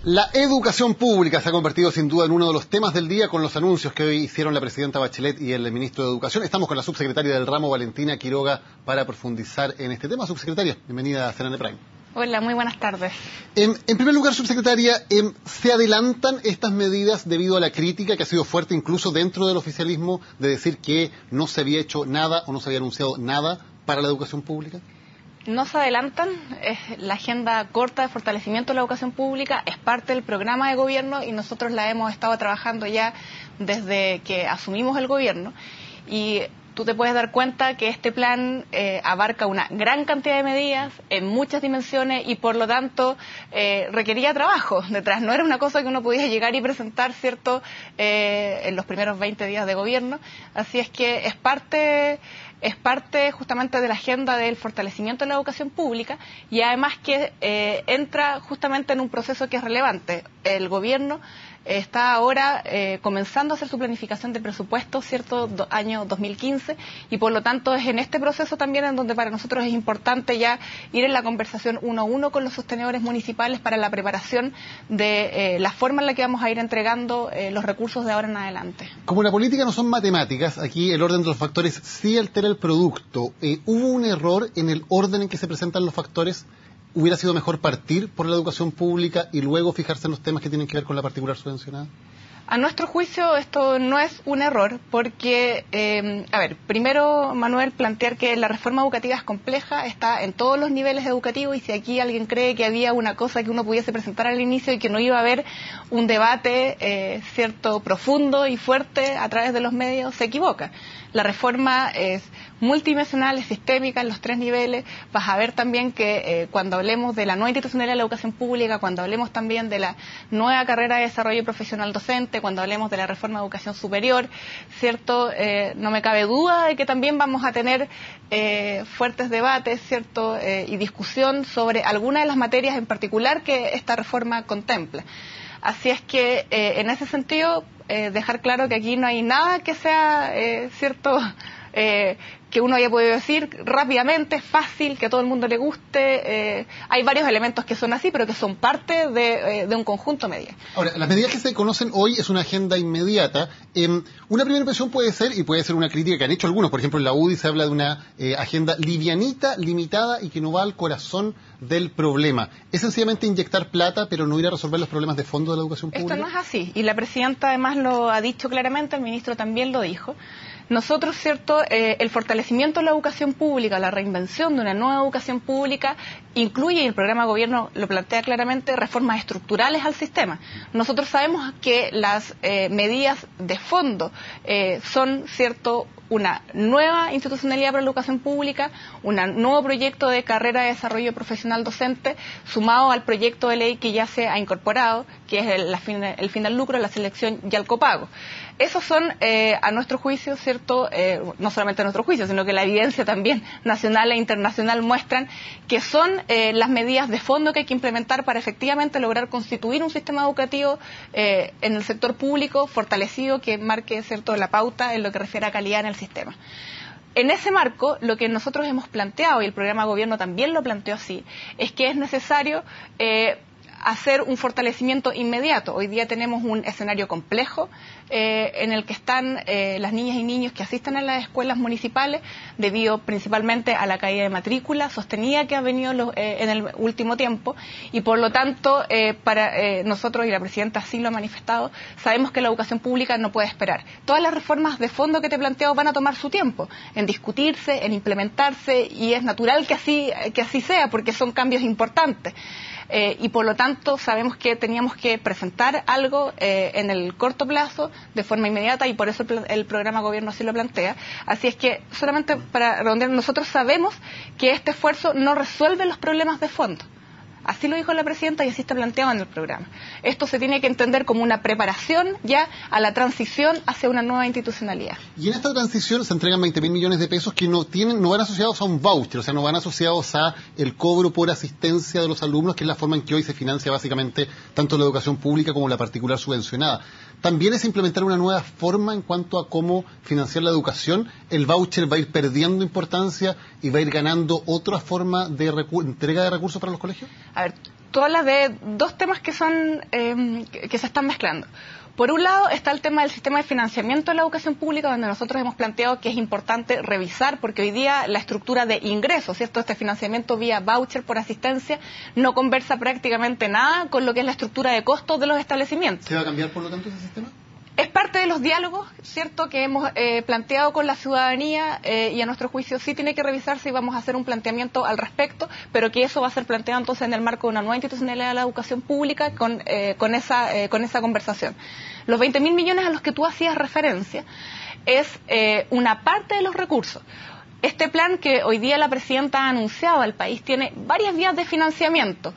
La educación pública se ha convertido sin duda en uno de los temas del día con los anuncios que hoy hicieron la presidenta Bachelet y el ministro de Educación. Estamos con la subsecretaria del ramo, Valentina Quiroga, para profundizar en este tema. Subsecretaria, bienvenida a CNN Prime. Hola, muy buenas tardes. En primer lugar, subsecretaria, ¿se adelantan estas medidas debido a la crítica que ha sido fuerte incluso dentro del oficialismo de decir que no se había hecho nada o no se había anunciado nada para la educación pública? No se adelantan, la agenda corta de fortalecimiento de la educación pública es parte del programa de gobierno y nosotros la hemos estado trabajando ya desde que asumimos el gobierno. Y tú te puedes dar cuenta que este plan abarca una gran cantidad de medidas en muchas dimensiones y por lo tanto requería trabajo detrás. No era una cosa que uno podía llegar y presentar, ¿cierto?, en los primeros 20 días de gobierno. Así es que es parte justamente de la agenda del fortalecimiento de la educación pública y además que entra justamente en un proceso que es relevante. El gobierno está ahora comenzando a hacer su planificación de presupuesto, ¿cierto?, año 2015, y por lo tanto es en este proceso también en donde para nosotros es importante ya ir en la conversación uno a uno con los sostenedores municipales para la preparación de la forma en la que vamos a ir entregando los recursos de ahora en adelante. Como la política no son matemáticas, aquí el orden de los factores sí altera el producto. ¿Hubo un error en el orden en que se presentan los factores? ¿Hubiera sido mejor partir por la educación pública y luego fijarse en los temas que tienen que ver con la particular subvencionada? A nuestro juicio esto no es un error porque, primero, Manuel, plantear que la reforma educativa es compleja, está en todos los niveles educativos y si aquí alguien cree que había una cosa que uno pudiese presentar al inicio y que no iba a haber un debate, profundo y fuerte a través de los medios, se equivoca. La reforma es multidimensional, es sistémica en los tres niveles. Vas a ver también que cuando hablemos de la nueva institucionalidad de la educación pública, cuando hablemos también de la nueva carrera de desarrollo profesional docente, cuando hablemos de la reforma de educación superior, ¿cierto? No me cabe duda de que también vamos a tener fuertes debates, ¿cierto? Y discusión sobre algunas de las materias en particular que esta reforma contempla. Así es que, en ese sentido, dejar claro que aquí no hay nada que sea, que uno haya podido decir rápidamente, fácil, que a todo el mundo le guste. Hay varios elementos que son así, pero que son parte de un conjunto de medidas. Ahora, las medidas que se conocen hoy es una agenda inmediata. Una primera impresión puede ser, y puede ser una crítica que han hecho algunos, por ejemplo, en la UDI se habla de una agenda livianita, limitada y que no va al corazón del problema. Es sencillamente inyectar plata, pero no ir a resolver los problemas de fondo de la educación pública. Esto no es así, y la presidenta además lo ha dicho claramente, el ministro también lo dijo. Nosotros, ¿cierto?, el fortalecimiento de la educación pública, la reinvención de una nueva educación pública, incluye, y el programa de gobierno lo plantea claramente, reformas estructurales al sistema. Nosotros sabemos que las medidas de fondo son, ¿cierto?, una nueva institucionalidad para la educación pública, un nuevo proyecto de carrera de desarrollo profesional docente, sumado al proyecto de ley que ya se ha incorporado, que es el fin al lucro, la selección y al copago. Esos son, a nuestro juicio, ¿cierto?, no solamente a nuestro juicio, sino que la evidencia también nacional e internacional muestran que son las medidas de fondo que hay que implementar para efectivamente lograr constituir un sistema educativo en el sector público fortalecido que marque, ¿cierto?, la pauta en lo que refiere a calidad en el sistema. En ese marco, lo que nosotros hemos planteado, y el programa de gobierno también lo planteó así, es que es necesario hacer un fortalecimiento inmediato. Hoy día tenemos un escenario complejo en el que están las niñas y niños que asisten a las escuelas municipales debido principalmente a la caída de matrícula sostenida que ha venido en el último tiempo y por lo tanto para nosotros, y la presidenta así lo ha manifestado, sabemos que la educación pública no puede esperar. Todas las reformas de fondo que te he planteado van a tomar su tiempo en discutirse, en implementarse y es natural que así sea porque son cambios importantes. Y por lo tanto sabemos que teníamos que presentar algo en el corto plazo de forma inmediata y por eso el programa gobierno así lo plantea. Así es que solamente para redondear, nosotros sabemos que este esfuerzo no resuelve los problemas de fondo. Así lo dijo la presidenta y así está planteado en el programa. Esto se tiene que entender como una preparación ya a la transición hacia una nueva institucionalidad. Y en esta transición se entregan 20.000 millones de pesos que no van asociados a un voucher, o sea, no van asociados a el cobro por asistencia de los alumnos, que es la forma en que hoy se financia básicamente tanto la educación pública como la particular subvencionada. También es implementar una nueva forma en cuanto a cómo financiar la educación. El voucher va a ir perdiendo importancia y va a ir ganando otra forma de entrega de recursos para los colegios. A ver, tú hablas de dos temas que son que se están mezclando. Por un lado está el tema del sistema de financiamiento de la educación pública, donde nosotros hemos planteado que es importante revisar, porque hoy día la estructura de ingresos, ¿cierto? Este financiamiento vía voucher por asistencia no conversa prácticamente nada con lo que es la estructura de costos de los establecimientos. ¿Se va a cambiar, por lo tanto, ese sistema? Es parte de los diálogos, ¿cierto?, que hemos planteado con la ciudadanía y a nuestro juicio sí tiene que revisarse y vamos a hacer un planteamiento al respecto, pero que eso va a ser planteado entonces en el marco de una nueva institucionalidad de la educación pública con esa conversación. Los 20.000 millones a los que tú hacías referencia es una parte de los recursos. Este plan que hoy día la presidenta ha anunciado al país tiene varias vías de financiamiento.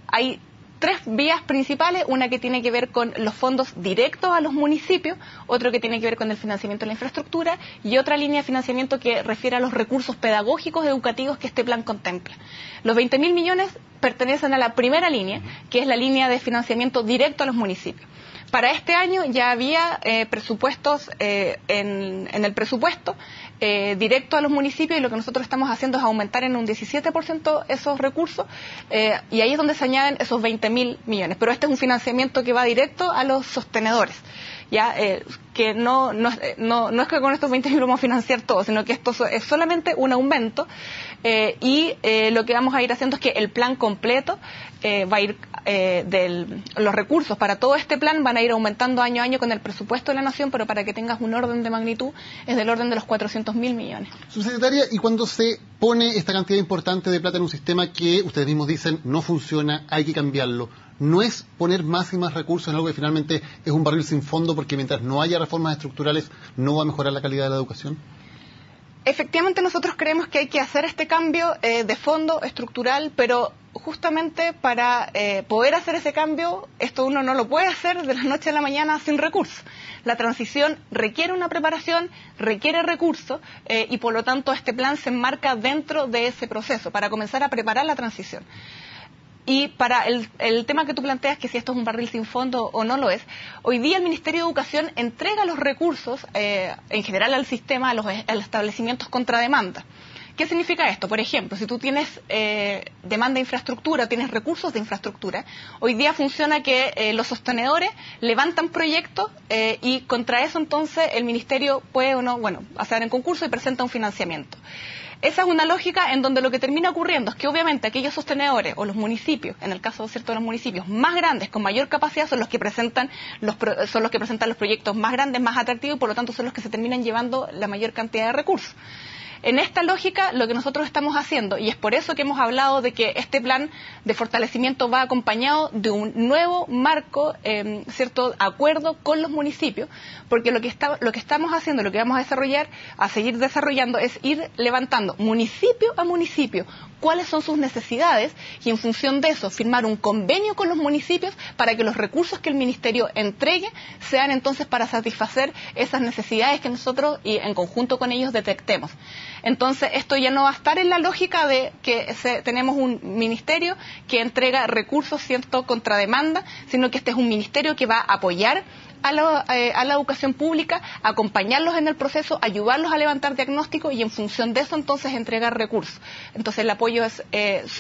Hay 3 vías principales, una que tiene que ver con los fondos directos a los municipios, otro que tiene que ver con el financiamiento de la infraestructura y otra línea de financiamiento que refiere a los recursos pedagógicos educativos que este plan contempla. Los 20.000 millones pertenecen a la primera línea, que es la línea de financiamiento directo a los municipios. Para este año ya había presupuestos en el presupuesto directo a los municipios, y lo que nosotros estamos haciendo es aumentar en un 17% esos recursos, y ahí es donde se añaden esos 20.000 millones. Pero este es un financiamiento que va directo a los sostenedores, ya que no es que con estos 20.000 vamos a financiar todo, sino que esto es solamente un aumento, y lo que vamos a ir haciendo es que el plan completo va a ir los recursos para todo este plan van a ir aumentando año a año con el presupuesto de la Nación, pero para que tengas un orden de magnitud es del orden de los 400.000 millones. Subsecretaria, y cuando se pone esta cantidad importante de plata en un sistema que ustedes mismos dicen no funciona, hay que cambiarlo, ¿no es poner más y más recursos en algo que finalmente es un barril sin fondo, porque mientras no haya reformas estructurales no va a mejorar la calidad de la educación? Efectivamente, nosotros creemos que hay que hacer este cambio de fondo estructural, pero justamente para poder hacer ese cambio, esto uno no lo puede hacer de la noche a la mañana sin recursos. La transición requiere una preparación, requiere recursos, y por lo tanto este plan se enmarca dentro de ese proceso para comenzar a preparar la transición. Y para el tema que tú planteas, que si esto es un barril sin fondo o no lo es, hoy día el Ministerio de Educación entrega los recursos en general al sistema, a los establecimientos contra demanda. ¿Qué significa esto? Por ejemplo, si tú tienes demanda de infraestructura, tienes recursos de infraestructura, hoy día funciona que los sostenedores levantan proyectos y contra eso entonces el Ministerio puede o no, hacer en concurso y presenta un financiamiento. Esa es una lógica en donde lo que termina ocurriendo es que obviamente aquellos sostenedores o los municipios, en el caso cierto de los municipios más grandes, con mayor capacidad, son los que presentan los proyectos más grandes, más atractivos, y por lo tanto son los que se terminan llevando la mayor cantidad de recursos. En esta lógica, lo que nosotros estamos haciendo, y es por eso que hemos hablado de que este plan de fortalecimiento va acompañado de un nuevo marco, cierto acuerdo con los municipios, porque lo que estamos haciendo, lo que vamos a desarrollar, a seguir desarrollando, es ir levantando municipio a municipio cuáles son sus necesidades y en función de eso firmar un convenio con los municipios para que los recursos que el Ministerio entregue sean entonces para satisfacer esas necesidades que nosotros y en conjunto con ellos detectemos. Entonces esto ya no va a estar en la lógica de que tenemos un ministerio que entrega recursos, cierto, contra demanda, sino que este es un ministerio que va a apoyar a la educación pública, acompañarlos en el proceso, ayudarlos a levantar diagnósticos y en función de eso entonces entregar recursos. Entonces el apoyo es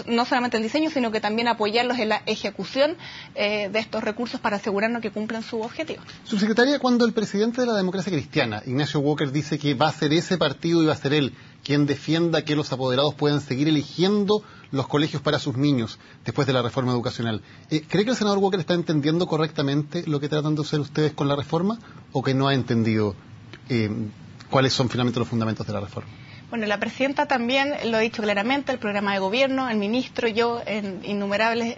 no solamente el diseño, sino que también apoyarlos en la ejecución de estos recursos para asegurarnos que cumplan su objetivo. Subsecretaria, cuando el presidente de la Democracia Cristiana, Ignacio Walker, dice que va a ser ese partido y va a ser él quien defienda que los apoderados puedan seguir eligiendo los colegios para sus niños después de la reforma educacional, ¿cree que el senador Walker está entendiendo correctamente lo que tratan de hacer ustedes con la reforma o que no ha entendido cuáles son finalmente los fundamentos de la reforma? Bueno, la presidenta también lo ha dicho claramente, el programa de gobierno, el ministro, yo en innumerables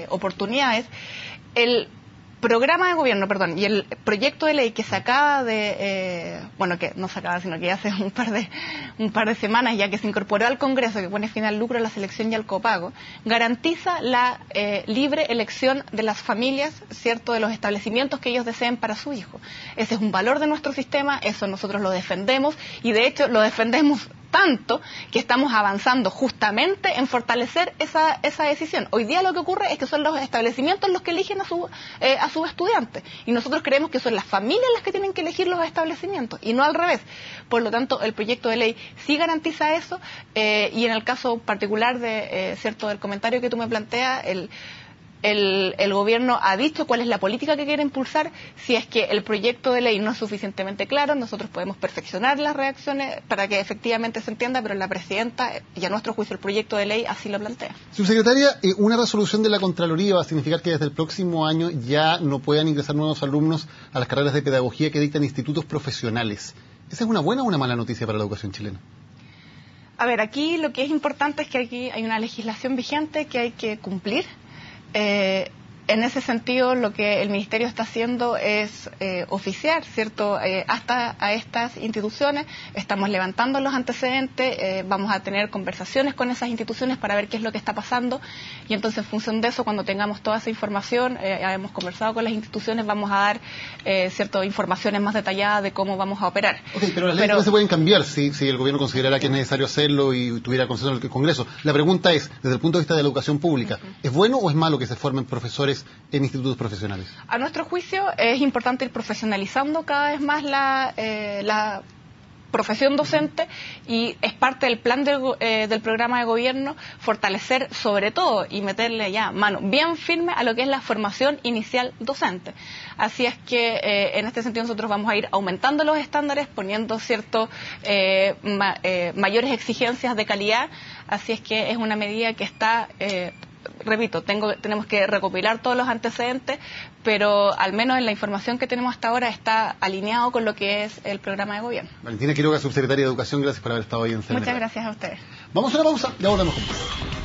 oportunidades. El programa de gobierno, y el proyecto de ley que se acaba de, que no se acaba, sino que ya hace un par de semanas ya que se incorporó al Congreso, que pone fin al lucro, a la selección y al copago, garantiza la libre elección de las familias, cierto, de los establecimientos que ellos deseen para su hijo. Ese es un valor de nuestro sistema, eso nosotros lo defendemos y de hecho lo defendemos tanto que estamos avanzando justamente en fortalecer esa decisión. Hoy día lo que ocurre es que son los establecimientos los que eligen a sus estudiantes, y nosotros creemos que son las familias las que tienen que elegir los establecimientos y no al revés. Por lo tanto, el proyecto de ley sí garantiza eso, y en el caso particular del comentario que tú me planteas, el gobierno ha dicho cuál es la política que quiere impulsar. Si es que el proyecto de ley no es suficientemente claro, nosotros podemos perfeccionar las reacciones para que efectivamente se entienda, pero la presidenta, y a nuestro juicio el proyecto de ley así lo plantea. Subsecretaria, una resolución de la Contraloría va a significar que desde el próximo año ya no puedan ingresar nuevos alumnos a las carreras de pedagogía que dictan institutos profesionales. ¿Esa es una buena o una mala noticia para la educación chilena? A ver, aquí lo que es importante es que aquí hay una legislación vigente que hay que cumplir. En ese sentido, lo que el Ministerio está haciendo es oficiar, ¿cierto?, hasta a estas instituciones. Estamos levantando los antecedentes, vamos a tener conversaciones con esas instituciones para ver qué es lo que está pasando, y entonces en función de eso, cuando tengamos toda esa información, hemos conversado con las instituciones, vamos a dar informaciones más detalladas de cómo vamos a operar. Okay, pero las leyes se pueden cambiar si el gobierno considerara que es necesario hacerlo y tuviera consenso en el Congreso. La pregunta es, desde el punto de vista de la educación pública, ¿es bueno o es malo que se formen profesores en institutos profesionales? A nuestro juicio es importante ir profesionalizando cada vez más la profesión docente, y es parte del plan del programa de gobierno fortalecer sobre todo y meterle ya mano bien firme a lo que es la formación inicial docente. Así es que en este sentido nosotros vamos a ir aumentando los estándares, poniendo mayores exigencias de calidad. Así es que es una medida que está... repito, tenemos que recopilar todos los antecedentes, pero al menos en la información que tenemos hasta ahora está alineado con lo que es el programa de gobierno. Valentina Quiroga, subsecretaria de Educación, gracias por haber estado hoy en CNR. Muchas gracias a ustedes. Vamos a una pausa, ya volvemos con más.